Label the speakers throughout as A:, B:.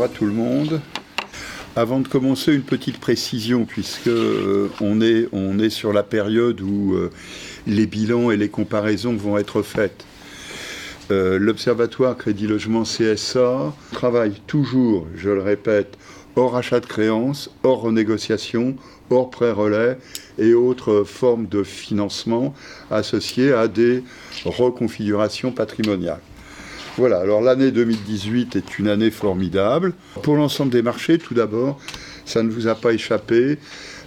A: bonjour à tout le monde. Avant de commencer, une petite précision, puisque on est sur la période où les bilans et les comparaisons vont être faites. L'Observatoire Crédit Logement CSA travaille toujours, je le répète, hors achat de créances, hors renégociation, hors prêt relais et autres formes de financement associées à des reconfigurations patrimoniales. Voilà, alors l'année 2018 est une année formidable. Pour l'ensemble des marchés, tout d'abord, ça ne vous a pas échappé,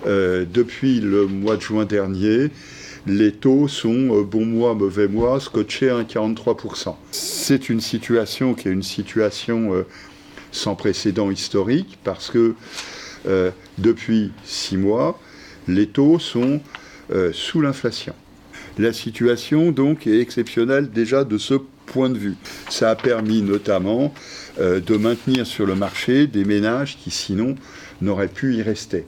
A: depuis le mois de juin dernier, les taux sont bon mois, mauvais mois, scotchés à 1,43%. C'est une situation qui est une situation sans précédent historique, parce que depuis 6 mois, les taux sont sous l'inflation. La situation, donc, est exceptionnelle déjà de ce point de vue. Ça a permis notamment de maintenir sur le marché des ménages qui sinon n'auraient pu y rester.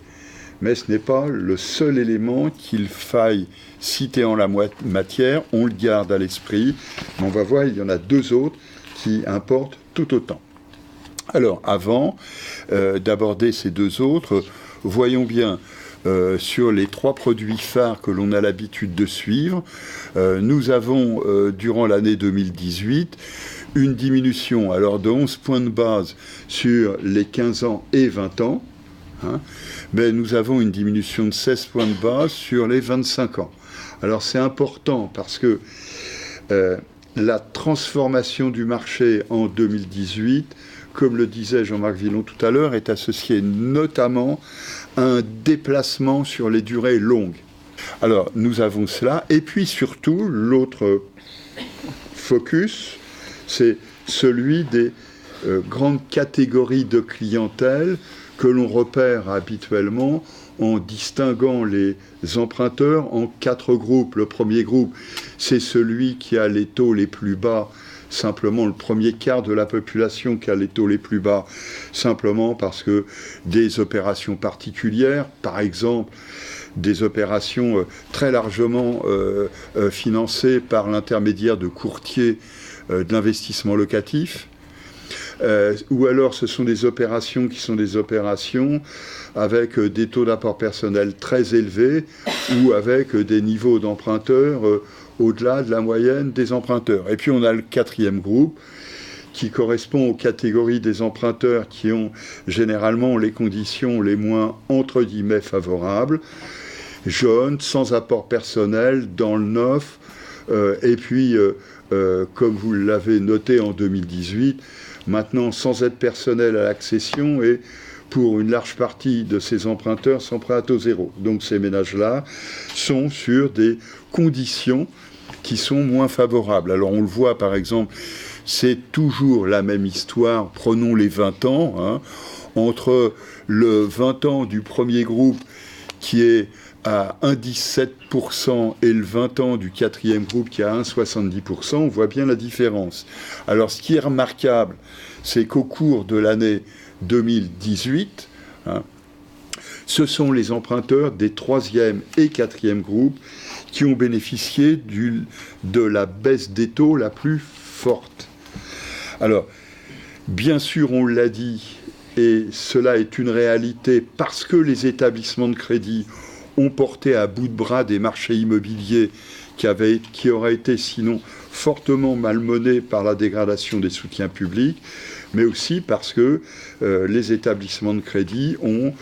A: Mais ce n'est pas le seul élément qu'il faille citer en la matière, on le garde à l'esprit, mais on va voir, il y en a 2 autres qui importent tout autant. Alors, avant d'aborder ces 2 autres, voyons bien sur les 3 produits phares que l'on a l'habitude de suivre. Nous avons, durant l'année 2018, une diminution alors de 11 points de base sur les 15 ans et 20 ans, mais nous avons une diminution de 16 points de base sur les 25 ans. Alors c'est important parce que la transformation du marché en 2018, comme le disait Jean-Marc Villon tout à l'heure, est associée notamment à un déplacement sur les durées longues. Alors nous avons cela, et puis surtout l'autre focus, c'est celui des grandes catégories de clientèle que l'on repère habituellement en distinguant les emprunteurs en 4 groupes. Le premier groupe, c'est celui qui a les taux les plus bas, simplement le premier quart de la population qui a les taux les plus bas, simplement parce que des opérations particulières, par exemple des opérations très largement financées par l'intermédiaire de courtiers de l'investissement locatif, ou alors ce sont des opérations qui sont des opérations avec des taux d'apport personnel très élevés ou avec des niveaux d'emprunteurs au-delà de la moyenne des emprunteurs. Et puis on a le 4e groupe qui correspond aux catégories des emprunteurs qui ont généralement les conditions les moins entre guillemets favorables, jeunes, sans apport personnel, dans le neuf, et puis comme vous l'avez noté en 2018, maintenant sans aide personnelle à l'accession et pour une large partie de ces emprunteurs sans prêt à taux zéro. Donc ces ménages-là sont sur des conditions qui sont moins favorables. Alors on le voit par exemple, c'est toujours la même histoire, prenons les 20 ans, entre le 20 ans du premier groupe qui est à 1,17% et le 20 ans du 4e groupe qui est à 1,70%, on voit bien la différence. Alors ce qui est remarquable, c'est qu'au cours de l'année 2018, ce sont les emprunteurs des 3e et 4e groupes qui ont bénéficié de la baisse des taux la plus forte. Alors, bien sûr, on l'a dit, et cela est une réalité parce que les établissements de crédit ont porté à bout de bras des marchés immobiliers qui auraient été sinon fortement malmenés par la dégradation des soutiens publics, mais aussi parce que les établissements de crédit ont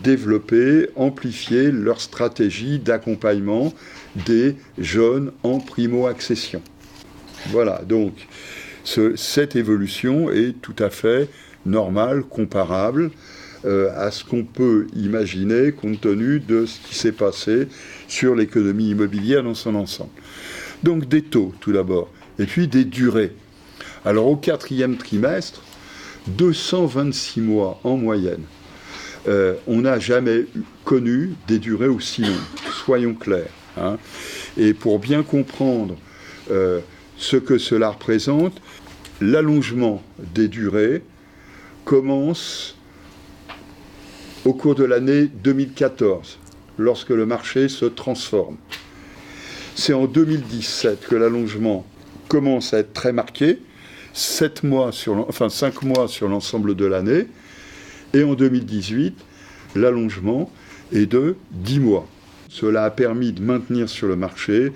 A: développé, amplifié leur stratégie d'accompagnement des jeunes en primo-accession. Voilà, donc cette évolution est tout à fait normale, comparable à ce qu'on peut imaginer compte tenu de ce qui s'est passé sur l'économie immobilière dans son ensemble. Donc des taux tout d'abord, et puis des durées. Alors au 4e trimestre, 226 mois en moyenne. On n'a jamais connu des durées aussi longues, soyons clairs. Et pour bien comprendre ce que cela représente, l'allongement des durées commence au cours de l'année 2014, lorsque le marché se transforme. C'est en 2017 que l'allongement commence à être très marqué, 5 mois sur l'ensemble de l'année. Et en 2018, l'allongement est de 10 mois. Cela a permis de maintenir sur le marché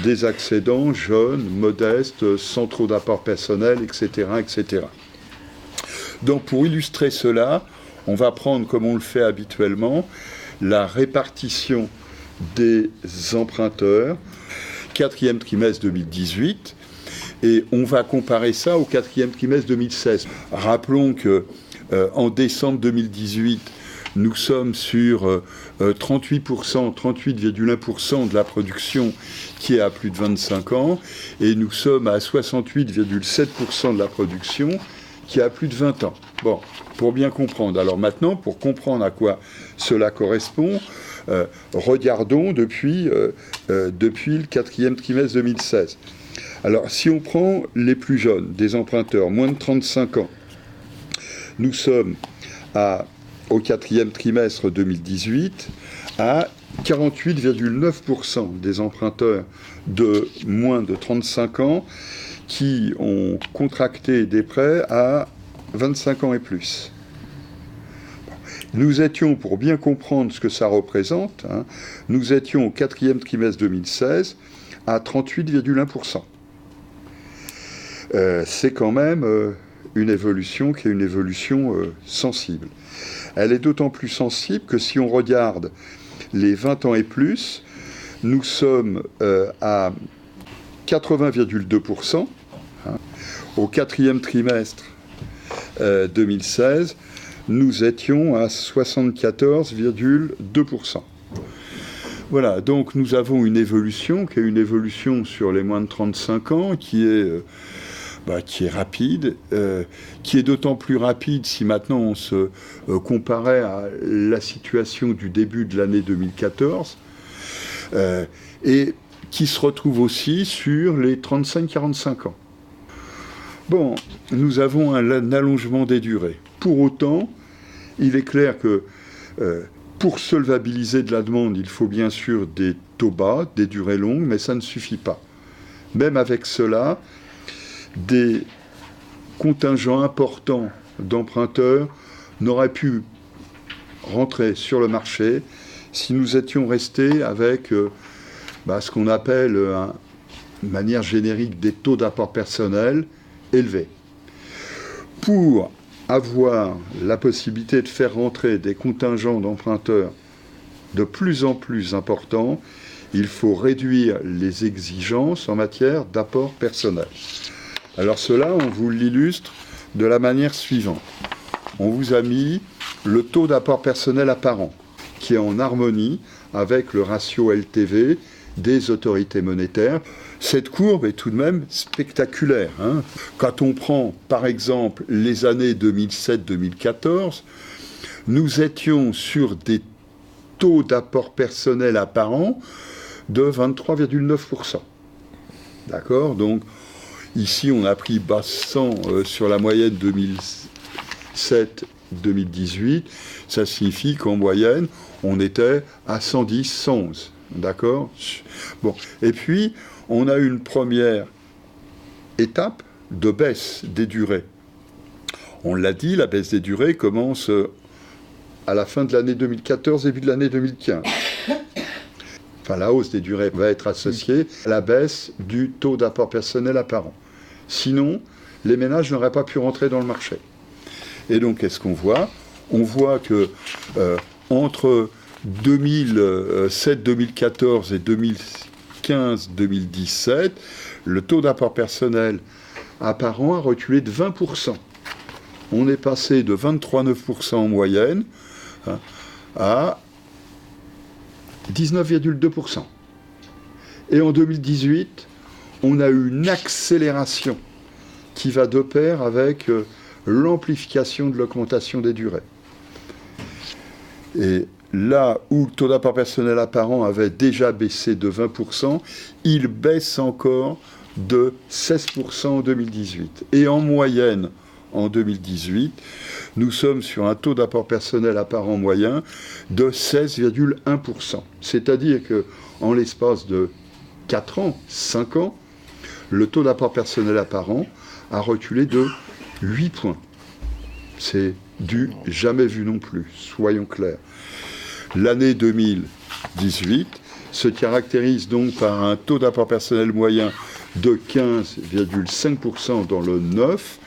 A: des accédants jeunes, modestes, sans trop d'apport personnel, etc., etc. Donc pour illustrer cela, on va prendre, comme on le fait habituellement, la répartition des emprunteurs, 4e trimestre 2018, et on va comparer ça au 4e trimestre 2016. Rappelons que en décembre 2018, nous sommes sur 38,1% de la production qui est à plus de 25 ans, et nous sommes à 68,7% de la production qui a plus de 20 ans. Bon, pour bien comprendre. Alors maintenant, pour comprendre à quoi cela correspond, regardons depuis le 4e trimestre 2016. Alors, si on prend les plus jeunes, des emprunteurs, moins de 35 ans, nous sommes au 4e trimestre 2018 à 48,9% des emprunteurs de moins de 35 ans qui ont contracté des prêts à 25 ans et plus. Nous étions, pour bien comprendre ce que ça représente, nous étions au 4e trimestre 2016 à 38,1%. C'est quand même une évolution qui est une évolution sensible. Elle est d'autant plus sensible que si on regarde les 20 ans et plus, nous sommes à 80,2%. Au 4e trimestre 2016, nous étions à 74,2%. Voilà, donc nous avons une évolution qui est une évolution sur les moins de 35 ans qui est rapide, qui est d'autant plus rapide si maintenant on se comparait à la situation du début de l'année 2014, et qui se retrouve aussi sur les 35-45 ans. Bon, nous avons un allongement des durées. Pour autant, il est clair que pour solvabiliser de la demande, il faut bien sûr des taux bas, des durées longues, mais ça ne suffit pas. Même avec cela, des contingents importants d'emprunteurs n'auraient pu rentrer sur le marché si nous étions restés avec ce qu'on appelle, de manière générique, des taux d'apport personnel élevés. Pour avoir la possibilité de faire rentrer des contingents d'emprunteurs de plus en plus importants, il faut réduire les exigences en matière d'apport personnel. Alors cela, on vous l'illustre de la manière suivante. On vous a mis le taux d'apport personnel apparent, qui est en harmonie avec le ratio LTV des autorités monétaires. Cette courbe est tout de même spectaculaire. Quand on prend, par exemple, les années 2007-2014, nous étions sur des taux d'apport personnel apparent de 23,9%. D'accord ? Donc, ici, on a pris base 100 sur la moyenne 2007-2018. Ça signifie qu'en moyenne, on était à 110, 111. D'accord ? Bon. Et puis, on a une première étape de baisse des durées. On l'a dit, la baisse des durées commence à la fin de l'année 2014, début de l'année 2015. Enfin, la hausse des durées va être associée à la baisse du taux d'apport personnel apparent. Sinon, les ménages n'auraient pas pu rentrer dans le marché. Et donc, qu'est-ce qu'on voit ? On voit que entre 2007-2014 et 2015-2017, le taux d'apport personnel apparent a reculé de 20%. On est passé de 23,9% en moyenne à 19,2%. Et en 2018, on a eu une accélération qui va de pair avec l'amplification de l'augmentation des durées. Et là où le taux d'apport personnel apparent avait déjà baissé de 20%, il baisse encore de 16% en 2018. Et en moyenne, en 2018, nous sommes sur un taux d'apport personnel apparent moyen de 16,1%. C'est-à-dire qu'en l'espace de 4 ans, 5 ans, le taux d'apport personnel apparent a reculé de 8 points. C'est du jamais vu non plus, soyons clairs. L'année 2018 se caractérise donc par un taux d'apport personnel moyen de 15,5% dans le neuf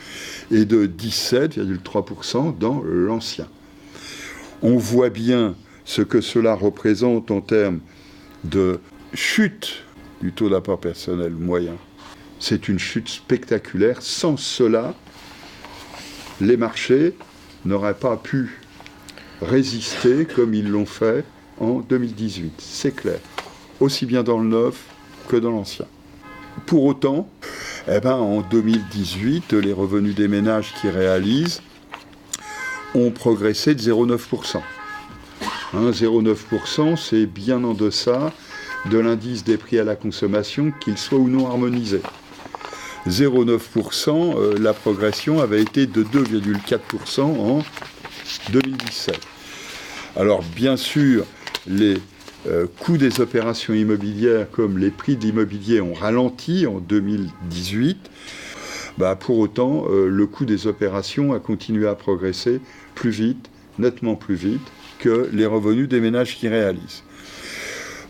A: et de 17,3% dans l'ancien. On voit bien ce que cela représente en termes de chute du taux d'apport personnel moyen. C'est une chute spectaculaire. Sans cela, les marchés n'auraient pas pu résister comme ils l'ont fait en 2018. C'est clair. Aussi bien dans le neuf que dans l'ancien. Pour autant, en 2018, les revenus des ménages qui réalisent ont progressé de 0,9%. 0,9%, c'est bien en deçà de l'indice des prix à la consommation, qu'il soit ou non harmonisé. 0,9%, la progression avait été de 2,4% en 2017. Alors bien sûr, les coûts des opérations immobilières comme les prix de l'immobilier ont ralenti en 2018. Pour autant, le coût des opérations a continué à progresser plus vite, nettement plus vite, que les revenus des ménages qui réalisent.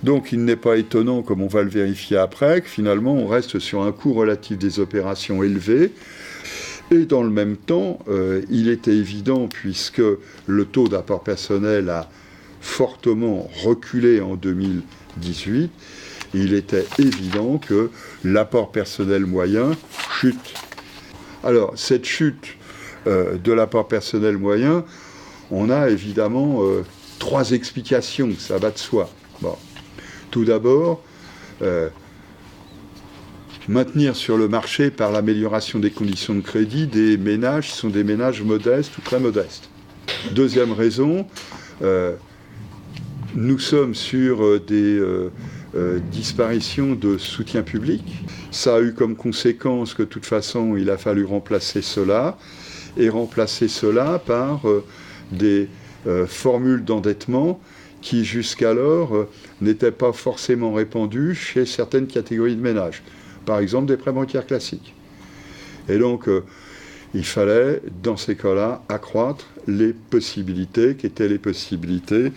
A: Donc il n'est pas étonnant, comme on va le vérifier après, que finalement on reste sur un coût relatif des opérations élevé. Et dans le même temps, il était évident, puisque le taux d'apport personnel a fortement reculé en 2018, il était évident que l'apport personnel moyen chute. Alors, cette chute de l'apport personnel moyen, on a évidemment 3 explications, ça va de soi. Bon. Tout d'abord, maintenir sur le marché par l'amélioration des conditions de crédit des ménages qui sont des ménages modestes ou très modestes. Deuxième raison, nous sommes sur des disparitions de soutien public. Ça a eu comme conséquence que de toute façon, il a fallu remplacer cela, et remplacer cela par des formules d'endettement qui jusqu'alors n'étaient pas forcément répandues chez certaines catégories de ménages. Par exemple, des prêts bancaires classiques. Et donc, il fallait, dans ces cas-là, accroître les possibilités, qui étaient les possibilités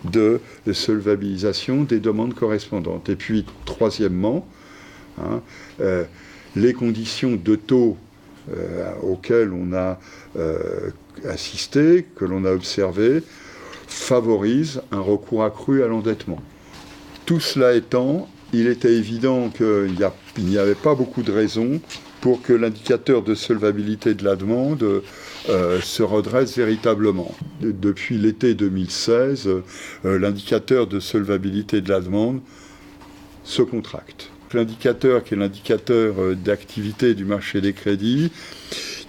A: de solvabilisation des demandes correspondantes. Et puis, troisièmement, les conditions de taux auxquelles on a assisté, que l'on a observé, favorisent un recours accru à l'endettement. Tout cela étant, il était évident qu'il n'y avait pas beaucoup de raisons pour que l'indicateur de solvabilité de la demande se redresse véritablement. Depuis l'été 2016, l'indicateur de solvabilité de la demande se contracte. L'indicateur, qui est l'indicateur d'activité du marché des crédits,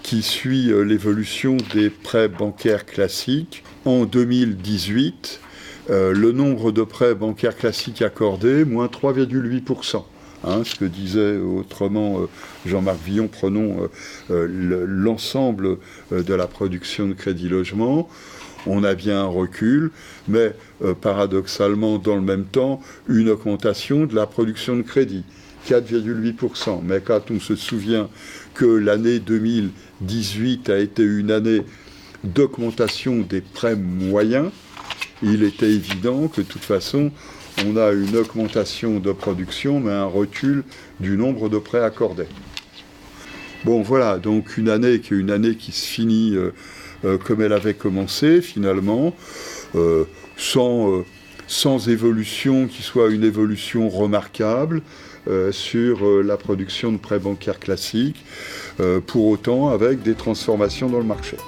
A: qui suit l'évolution des prêts bancaires classiques, en 2018, le nombre de prêts bancaires classiques accordés, moins 3,8%. Ce que disait autrement Jean-Marc Villon, prenons l'ensemble de la production de crédit logement. On a bien un recul, mais paradoxalement, dans le même temps, une augmentation de la production de crédit, 4,8%. Mais quand on se souvient que l'année 2018 a été une année d'augmentation des prêts moyens, il était évident que de toute façon, on a une augmentation de production, mais un recul du nombre de prêts accordés. Bon, voilà, donc une année qui se finit comme elle avait commencé, finalement, sans évolution qui soit une évolution remarquable sur la production de prêts bancaires classiques, pour autant avec des transformations dans le marché.